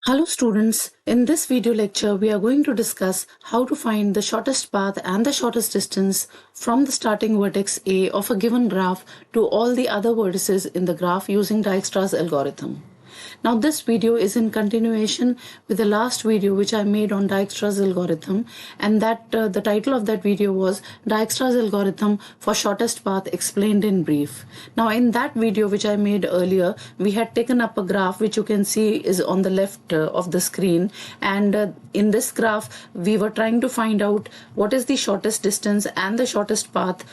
Hello students, in this video lecture we are going to discuss how to find the shortest path and the shortest distance from the starting vertex A of a given graph to all the other vertices in the graph using Dijkstras algorithm. Now this video is in continuation with the last video which I made on Dijkstras algorithm, and that the title of that video was Dijkstras algorithm for shortest path explained in brief. Now in that video which I made earlier, we had taken up a graph which you can see is on the left of the screen, and in this graph we were trying to find out what is the shortest distance and the shortest path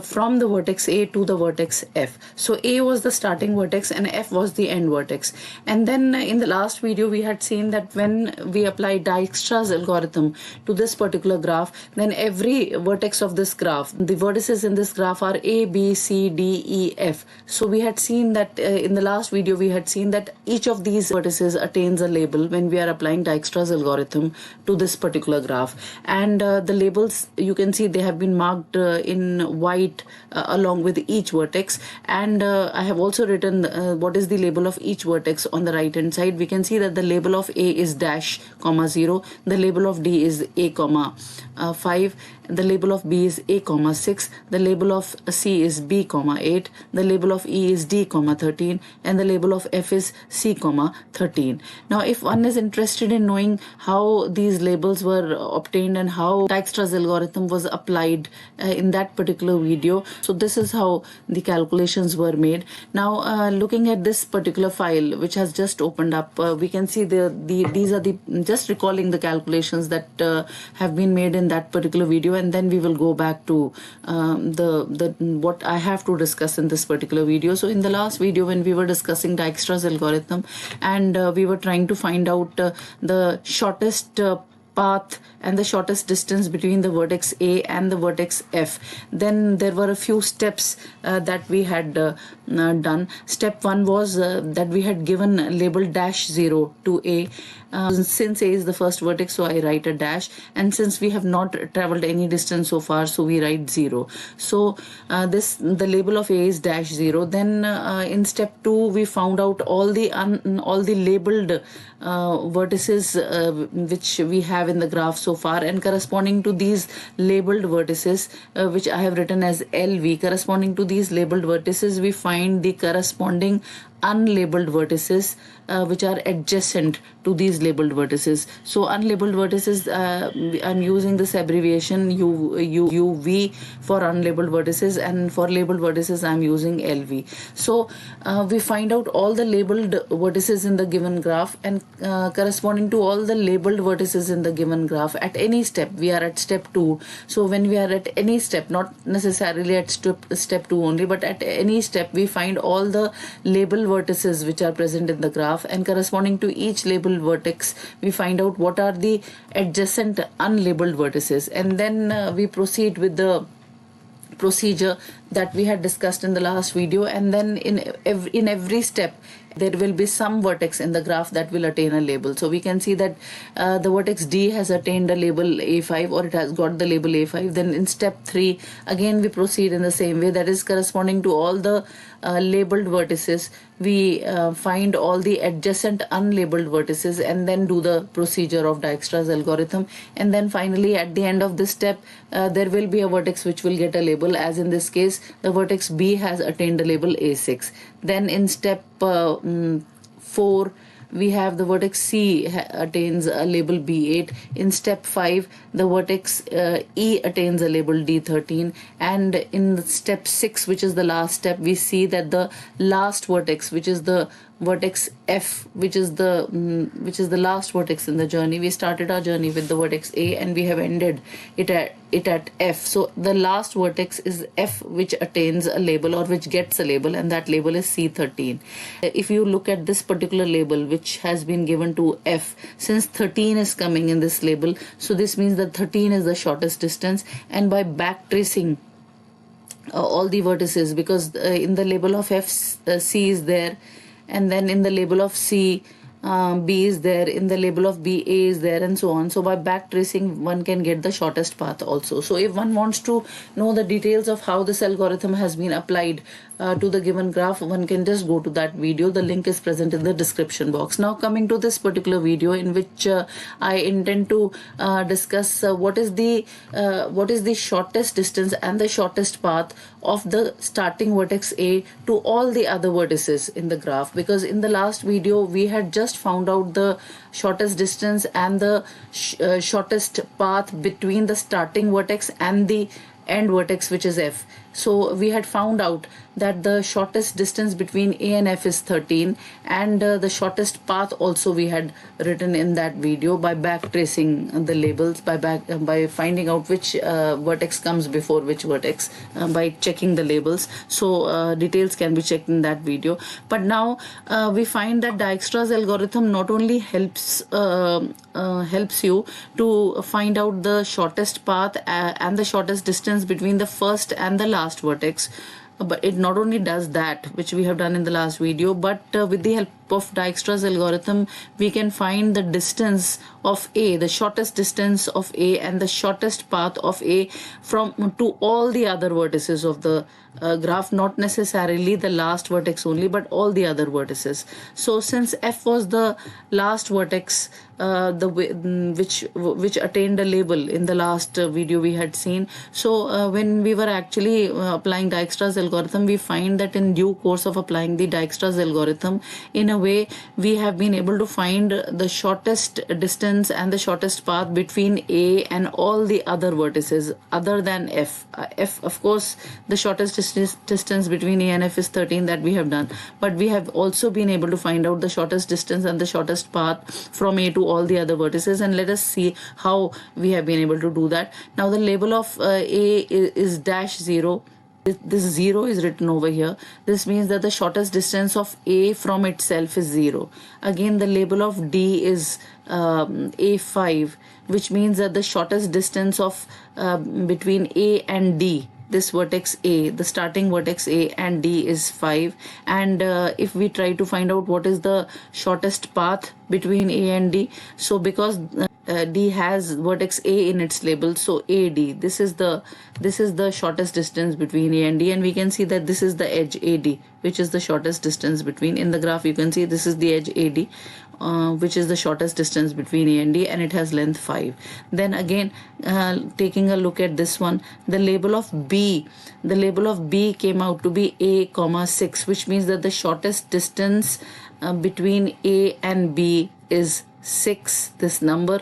from the vertex A to the vertex F. So A was the starting vertex and F was the end vertex. And then in the last video we had seen that when we apply Dijkstra's algorithm to this particular graph, then every vertex of this graph, the vertices in this graph are A, B, C, D, E, F. So we had seen that in the last video we had seen that each of these vertices attains a label when we are applying Dijkstra's algorithm to this particular graph. And the labels, you can see they have been marked in white along with each vertex. And I have also written what is the label of each vertex on the right hand side. We can see that the label of A is dash comma 0, the label of D is A comma 5, the label of B is A comma 6, the label of C is B comma 8, the label of E is D comma 13, and the label of F is C comma 13. Now if one is interested in knowing how these labels were obtained and how Dijkstra's algorithm was applied in that particular video, so this is how the calculations were made. Now looking at this particular file which has just opened up, we can see these are the just recalling the calculations that have been made in that particular video, and then we will go back to the what I have to discuss in this particular video. So in the last video when we were discussing Dijkstra's algorithm and we were trying to find out the shortest path and the shortest distance between the vertex A and the vertex F, then there were a few steps that we had done. Step 1 was that we had given label dash 0 to A. Since A is the first vertex, so I write a dash, and since we have not traveled any distance so far, so we write 0. So the label of A is dash 0. Then in step 2 we found out all the labeled vertices which we have in the graph so far, and corresponding to these labeled vertices which I have written as LV, corresponding to these labeled vertices we find the corresponding unlabeled vertices which are adjacent to these labeled vertices. So unlabeled vertices, I'm using this abbreviation UV for unlabeled vertices, and for labeled vertices I'm using LV. So we find out all the labeled vertices in the given graph, and corresponding to all the labeled vertices in the given graph at any step. We are at step 2. So when we are at any step, not necessarily at step 2 only, but at any step we find all the labeled vertices which are present in the graph, and corresponding to each labeled vertex we find out what are the adjacent unlabeled vertices, and then we proceed with the procedure that we had discussed in the last video. And then in every step there will be some vertex in the graph that will attain a label. So we can see that the vertex D has attained a label A5, or it has got the label A5. Then in step 3 again we proceed in the same way, that is corresponding to all the labeled vertices we find all the adjacent unlabeled vertices, and then do the procedure of Dijkstra's algorithm. And then finally at the end of this step there will be a vertex which will get a label, as in this case the vertex B has attained a label A6. Then in step 4 we have the vertex C attains a label B8. In step 5 the vertex E attains a label D13, and in step 6, which is the last step, we see that the last vertex, which is the vertex F, which is the last vertex in the journey. We started our journey with the vertex A and we have ended it at F. So the last vertex is F, which attains a label or which gets a label, and that label is C13. If you look at this particular label which has been given to F, since 13 is coming in this label, so this means that 13 is the shortest distance. And by back tracing all the vertices, because in the label of F C is there, and then in the label of C B is there, in the label of B A is there, and so on. So by back tracing one can get the shortest path also. So if one wants to know the details of how this algorithm has been applied to the given graph, one can just go to that video. The link is present in the description box. Now coming to this particular video, in which I intend to discuss what is the shortest distance and the shortest path of the starting vertex A to all the other vertices in the graph. Because in the last video we had just found out the shortest distance and the shortest path between the starting vertex and the end vertex, which is F. So we had found out that the shortest distance between A and F is 13, and the shortest path also we had written in that video by back tracing the labels, by finding out which vertex comes before which vertex, by checking the labels. So details can be checked in that video. But now we find that Dijkstras algorithm not only helps you to find out the shortest path and the shortest distance between the first and the last vertex, but it not only does that, which we have done in the last video, but with the help of Dijkstras algorithm we can find the distance of A, the shortest distance of A and the shortest path of A from to all the other vertices of the graph, not necessarily the last vertex only, but all the other vertices. So since F was the last vertex which attained a label in the last video we had seen, so when we were actually applying Dijkstras algorithm, we find that in due course of applying the Dijkstras algorithm, in a way we have been able to find the shortest distance and the shortest path between A and all the other vertices other than F. F, of course, the shortest distance between A and F is 13, that we have done, but we have also been able to find out the shortest distance and the shortest path from A to all the other vertices, and let us see how we have been able to do that. Now the label of A is -0. This 0 is written over here. This means that the shortest distance of A from itself is 0. Again, the label of D is A5, which means that the shortest distance of between A and D, this vertex A, the starting vertex A and D, is 5. And if we try to find out what is the shortest path between A and D, so because D has vertex A in its label, so AD, this is the shortest distance between A and D, and we can see that this is the edge AD, which is the shortest distance between. In the graph you can see this is the edge AD, which is the shortest distance between A and D, and it has length 5. Then again, taking a look at this one, the label of B came out to be A, 6, which means that the shortest distance between A and B is 6, this number.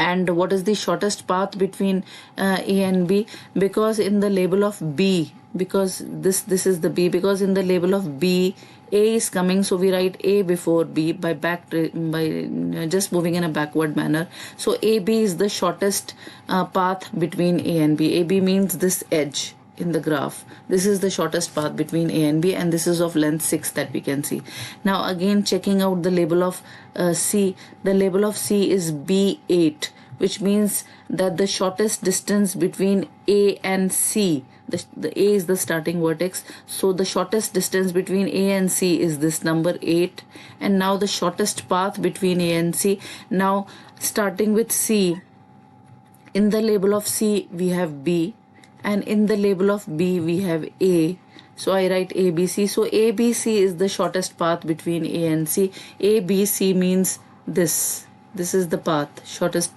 And what is the shortest path between A and B? Because in the label of B, because this is the B, because in the label of B, A is coming, so we write A before B by just moving in a backward manner. So AB is the shortest path between A and B. AB means this edge in the graph. This is the shortest path between A and B, and this is of length 6 that we can see. Now again, checking out the label of C, the label of C is B8, which means that the shortest distance between A and C, the A is the starting vertex, so the shortest distance between A and C is this number 8. And now the shortest path between A and C, now starting with C, in the label of C we have B, and in the label of B we have A. So I write ABC. So ABC is the shortest path between A and C. ABC means this is the path, shortest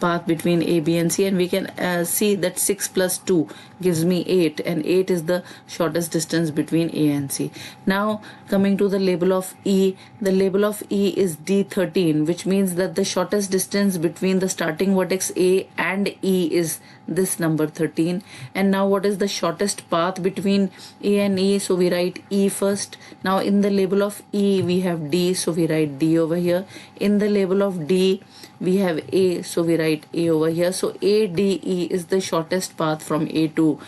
path between A, B and C, and we can see that 6 plus 2 gives me 8, and 8 is the shortest distance between A and C. Now coming to the label of E, the label of E is D13, which means that the shortest distance between the starting vertex A and E is this number 13. And now what is the shortest path between A and E? So we write E first. Now in the label of E we have D, so we write D over here. In the label of D we have A, so we write A over here. So ADE is the shortest path from A to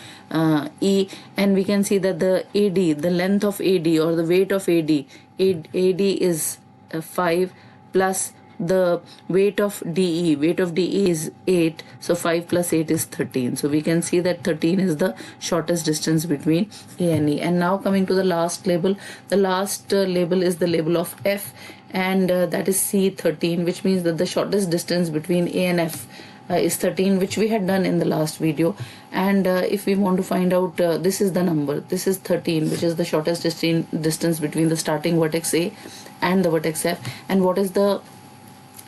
E, and we can see that the AD, the length of AD or the weight of AD is 5 plus the weight of DE. Weight of DE is 8, so 5 plus 8 is 13. So we can see that 13 is the shortest distance between A and E. And now coming to the last label, the last label is the label of F, and that is C13, which means that the shortest distance between A and F is 13, which we had done in the last video. And if we want to find out, this is the number, this is 13, which is the shortest distance between the starting vertex A and the vertex F. And what is the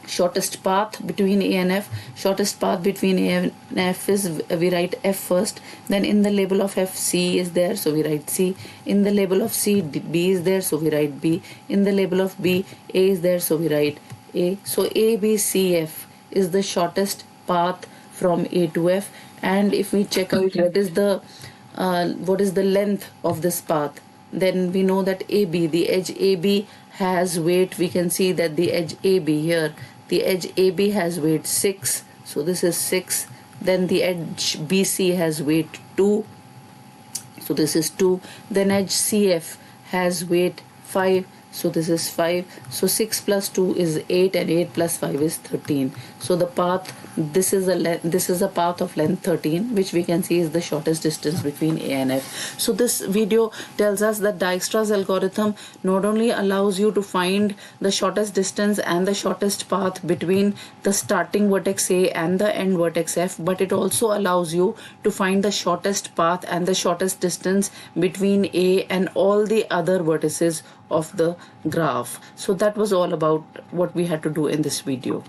shortest path between A and F? Shortest path between A and F is, we write F first, then in the label of F C is there, so we write C. In the label of C, B is there, so we write B. In the label of B, A is there, so we write A. So A, B, C, F is the shortest path from A to F. And if we check out what is the length of this path, then we know that AB, the edge AB has weight. We can see that the edge AB here, the edge AB has weight 6, so this is 6. Then the edge BC has weight 2, so this is 2. Then edge CF has weight 5, so this is 5. So 6 plus 2 is 8, and 8 plus 5 is 13. So the path, this is a path of length 13, which we can see is the shortest distance between A and F. So this video tells us that Dijkstras algorithm not only allows you to find the shortest distance and the shortest path between the starting vertex A and the end vertex F, but it also allows you to find the shortest path and the shortest distance between A and all the other vertices of the graph. So that was all about what we had to do in this video.